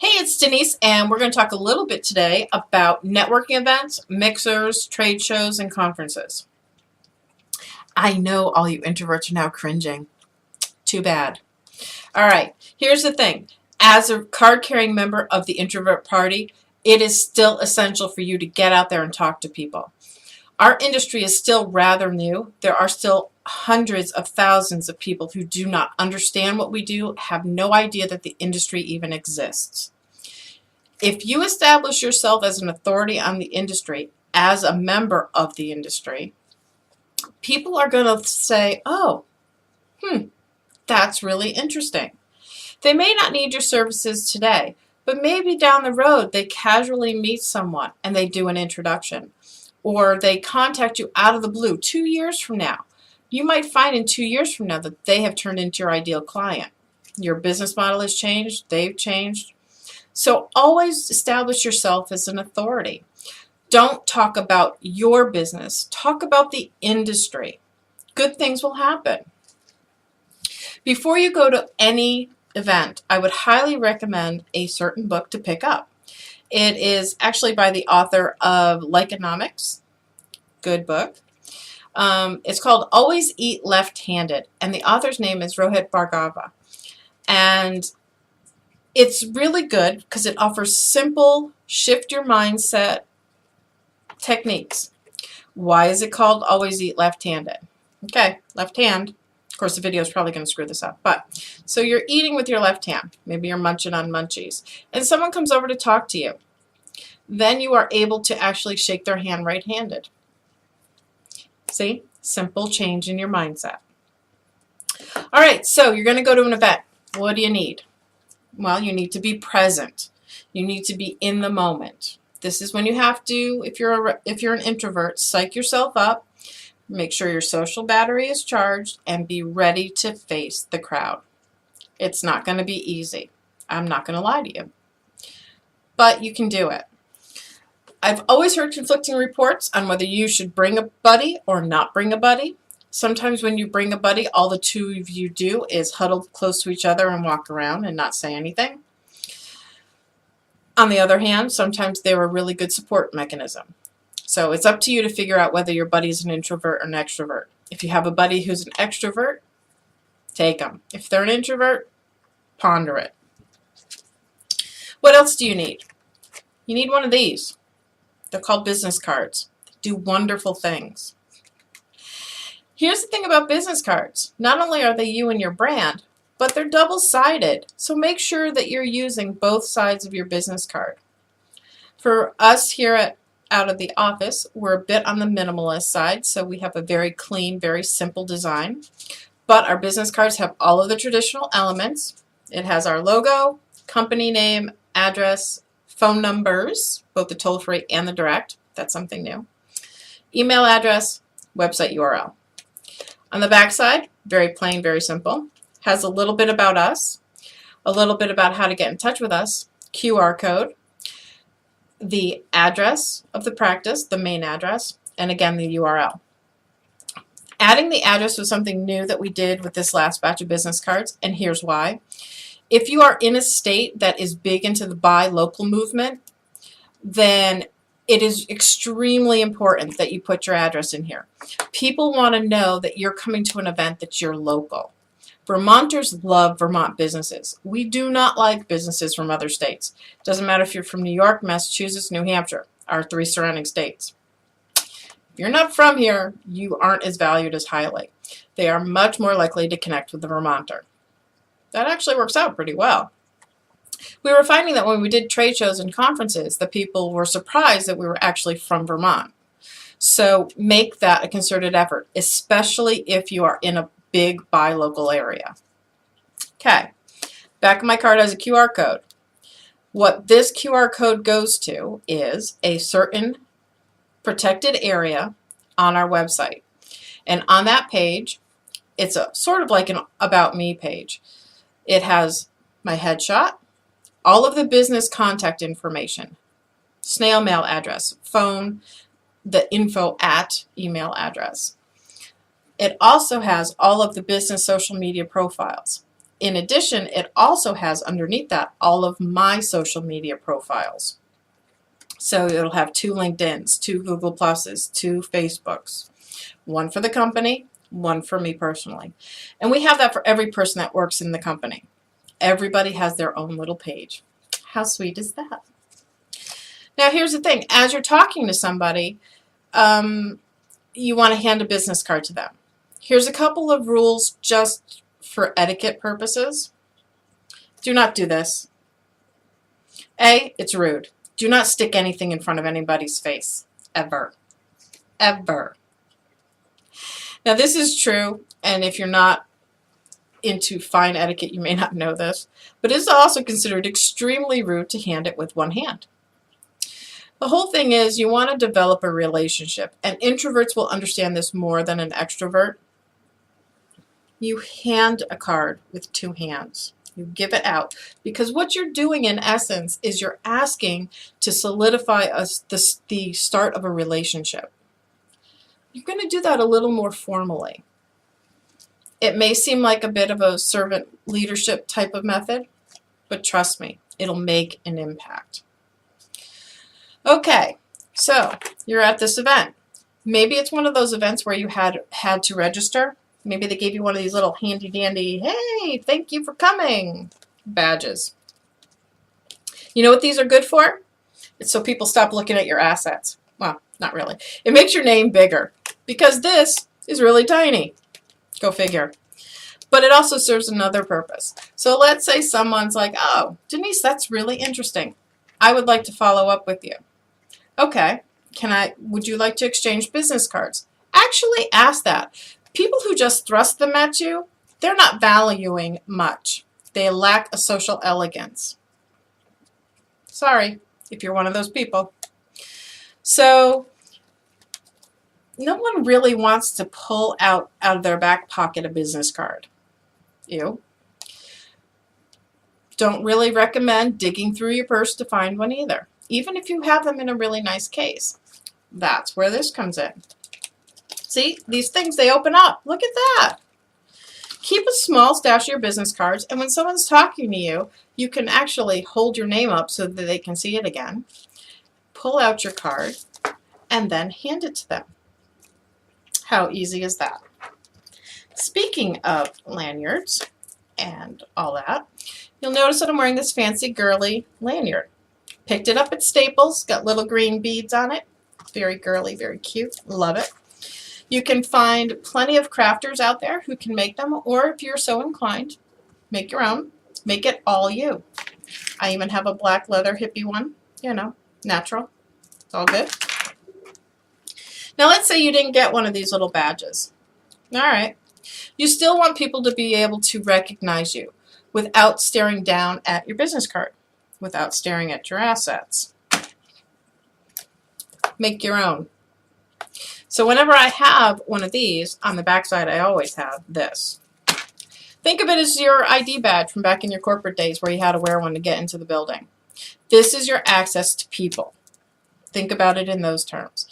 Hey, it's Denise, and we're going to talk a little bit today about networking events, mixers, trade shows, and conferences. I know all you introverts are now cringing. Too bad. All right, here's the thing. As a card-carrying member of the introvert party, it is still essential for you to get out there and talk to people. Our industry is still rather new. There are still hundreds of thousands of people who do not understand what we do, have no idea that the industry even exists. If you establish yourself as an authority on the industry, as a member of the industry, people are going to say, oh, that's really interesting. They may not need your services today, but maybe down the road they casually meet someone and they do an introduction. Or they contact you out of the blue 2 years from now. You might find in 2 years from now that they have turned into your ideal client. Your business model has changed, they've changed. So always establish yourself as an authority. Don't talk about your business. Talk about the industry. Good things will happen. Before you go to any event, I would highly recommend a certain book to pick up. It is actually by the author of Likeonomics. Good book. It's called Always Eat Left-Handed, and the author's name is Rohit Bhargava. And it's really good because it offers simple shift your mindset techniques. Why is it called Always Eat Left-Handed? Okay, left hand. Of course, the video is probably going to screw this up. But so you're eating with your left hand. Maybe you're munching on munchies. And someone comes over to talk to you. Then you are able to actually shake their hand right-handed. See? Simple change in your mindset. All right, so you're going to go to an event. What do you need? Well, you need to be present. You need to be in the moment. This is when you have to, if you're an introvert, psych yourself up, make sure your social battery is charged, and be ready to face the crowd. It's not going to be easy. I'm not going to lie to you. But you can do it. I've always heard conflicting reports on whether you should bring a buddy or not bring a buddy. Sometimes when you bring a buddy, all the two of you do is huddle close to each other and walk around and not say anything. On the other hand, sometimes they're a really good support mechanism. So it's up to you to figure out whether your buddy is an introvert or an extrovert. If you have a buddy who's an extrovert, take them. If they're an introvert, ponder it. What else do you need? You need one of these. They're called business cards. They do wonderful things. Here's the thing about business cards. Not only are they you and your brand, but they're double-sided. So make sure that you're using both sides of your business card. For us here out of the office, we're a bit on the minimalist side, so we have a very clean, very simple design. But our business cards have all of the traditional elements. It has our logo, company name, address, phone numbers, both the toll-free and the direct. That's something new. Email address, website URL. On the back side, very plain, very simple. Has a little bit about us, a little bit about how to get in touch with us, QR code, the address of the practice, the main address, and again the URL. Adding the address was something new that we did with this last batch of business cards, and here's why. If you are in a state that is big into the buy local movement, then it is extremely important that you put your address in here. People want to know that you're coming to an event that you're local. Vermonters love Vermont businesses. We do not like businesses from other states. Doesn't matter if you're from New York, Massachusetts, New Hampshire, our 3 surrounding states. If you're not from here, you aren't as valued as highly. They are much more likely to connect with the Vermonter. That actually works out pretty well. We were finding that when we did trade shows and conferences, the people were surprised that we were actually from Vermont. So make that a concerted effort, especially if you are in a big buy local area. Okay, back of my card has a QR code. What this QR code goes to is a certain protected area on our website. And on that page, it's a sort of like an About Me page. It has my headshot, all of the business contact information, snail mail address, phone, the info at email address. It also has all of the business social media profiles. In addition, it also has underneath that all of my social media profiles. So it'll have 2 LinkedIns, 2 Google Pluses, 2 Facebooks, one for the company, one for me personally. And we have that for every person that works in the company. Everybody has their own little page. How sweet is that? Now here's the thing. As you're talking to somebody, you want to hand a business card to them. Here's a couple of rules just for etiquette purposes. Do not do this. A, it's rude. Do not stick anything in front of anybody's face. Ever. Ever. Now this is true, and if you're not into fine etiquette, you may not know this, but it is also considered extremely rude to hand it with one hand. The whole thing is you want to develop a relationship, and introverts will understand this more than an extrovert. You hand a card with 2 hands. You give it out, because what you're doing in essence is you're asking to solidify the start of a relationship. You're going to do that a little more formally. It may seem like a bit of a servant leadership type of method, but trust me, it'll make an impact. Okay, so you're at this event. Maybe it's one of those events where you had to register. Maybe they gave you one of these little handy dandy, hey, thank you for coming badges. You know what these are good for? It's so people stop looking at your assets. Well, not really. It makes your name bigger because this is really tiny. Go figure. But it also serves another purpose. So let's say someone's like, oh, Denise, that's really interesting. I would like to follow up with you. Okay, would you like to exchange business cards? Actually ask that. People who just thrust them at you, they're not valuing much. They lack a social elegance. Sorry, if you're one of those people. So, no one really wants to pull out of their back pocket a business card. You don't really recommend digging through your purse to find one either, even if you have them in a really nice case. That's where this comes in. See, these things, they open up. Look at that. Keep a small stash of your business cards, and when someone's talking to you, you can actually hold your name up so that they can see it again. Pull out your card, and then hand it to them. How easy is that? Speaking of lanyards and all that, you'll notice that I'm wearing this fancy girly lanyard. Picked it up at Staples, got little green beads on it. Very girly, very cute. Love it. You can find plenty of crafters out there who can make them, or if you're so inclined, make your own. Make it all you. I even have a black leather hippie one, you know, natural. It's all good. Now let's say you didn't get one of these little badges. All right. You still want people to be able to recognize you without staring down at your business card, without staring at your assets. Make your own. So whenever I have one of these, on the back side I always have this. Think of it as your ID badge from back in your corporate days where you had to wear one to get into the building. This is your access to people. Think about it in those terms.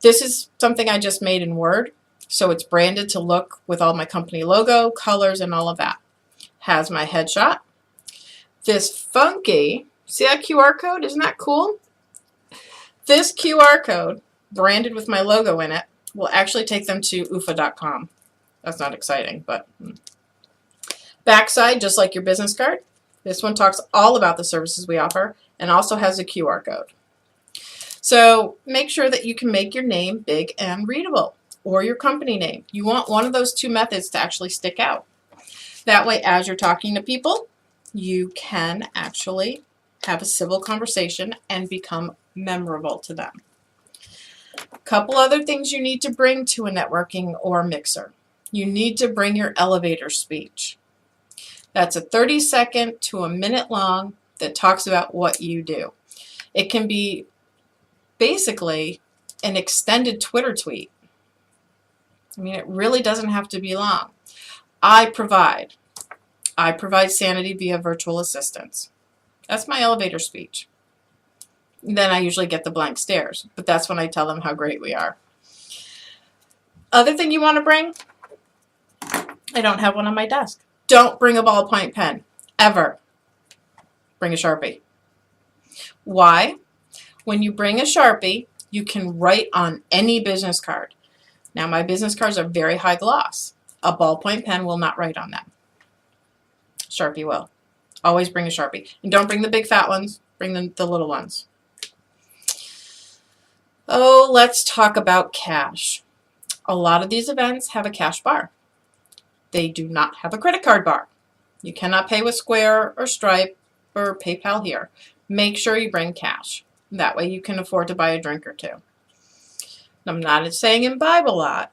This is something I just made in Word, so it's branded to look with all my company logo, colors, and all of that. Has my headshot. This funky, see that QR code? Isn't that cool? This QR code, branded with my logo in it, will actually take them to ufa.com. That's not exciting, but backside, just like your business card, this one talks all about the services we offer and also has a QR code. So make sure that you can make your name big and readable, or your company name. You want one of those 2 methods to actually stick out. That way, as you're talking to people, you can actually have a civil conversation and become memorable to them. A couple other things you need to bring to a networking or mixer. You need to bring your elevator speech. That's a 30-second to a minute long that talks about what you do. It can be basically an extended Twitter tweet. I mean, it really doesn't have to be long. I provide sanity via virtual assistants. That's my elevator speech. Then I usually get the blank stares, but that's when I tell them how great we are. Other thing you want to bring? I don't have one on my desk. Don't bring a ballpoint pen, ever. Bring a Sharpie. Why? When you bring a Sharpie, you can write on any business card. Now, my business cards are very high gloss. A ballpoint pen will not write on them. Sharpie will. Always bring a Sharpie. And don't bring the big fat ones. Bring the little ones. Oh, let's talk about cash. A lot of these events have a cash bar. They do not have a credit card bar. You cannot pay with Square or Stripe or PayPal here. Make sure you bring cash. That way you can afford to buy a drink or two. I'm not saying imbibe a lot,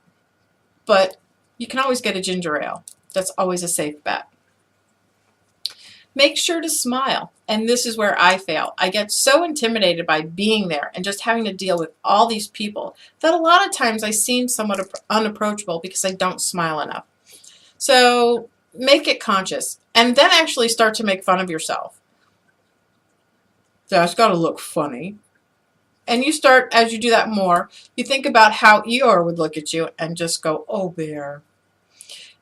but you can always get a ginger ale. That's always a safe bet. Make sure to smile. And this is where I fail. I get so intimidated by being there and just having to deal with all these people that a lot of times I seem somewhat unapproachable because I don't smile enough. So make it conscious and then actually start to make fun of yourself. That's got to look funny. And you start, as you do that more, you think about how Eeyore would look at you and just go, oh, bear.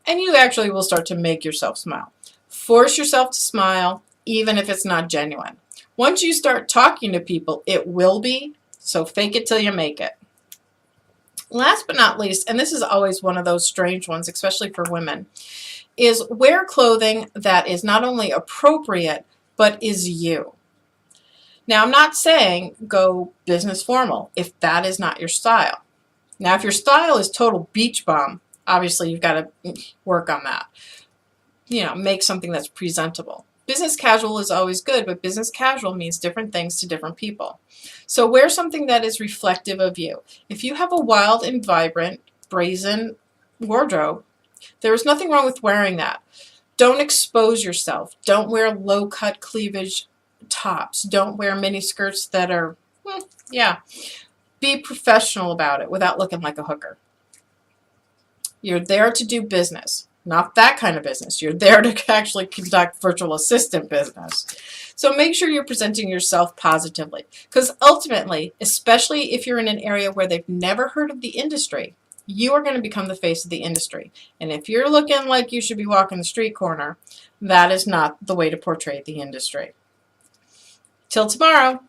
And you actually will start to make yourself smile. Force yourself to smile, even if it's not genuine. Once you start talking to people, it will be, so fake it till you make it. Last but not least, and this is always one of those strange ones, especially for women, is wear clothing that is not only appropriate, but is you. Now, I'm not saying go business formal if that is not your style. Now, if your style is total beach bum, obviously you've got to work on that. You know, make something that's presentable. Business casual is always good, but business casual means different things to different people. So wear something that is reflective of you. If you have a wild and vibrant, brazen wardrobe, there is nothing wrong with wearing that. Don't expose yourself. Don't wear low-cut cleavage tops. Don't wear mini skirts that are, be professional about it without looking like a hooker. You're there to do business, not that kind of business. You're there to actually conduct virtual assistant business. So make sure you're presenting yourself positively, because ultimately, especially if you're in an area where they've never heard of the industry, you are going to become the face of the industry. And if you're looking like you should be walking the street corner, that is not the way to portray the industry. Till tomorrow.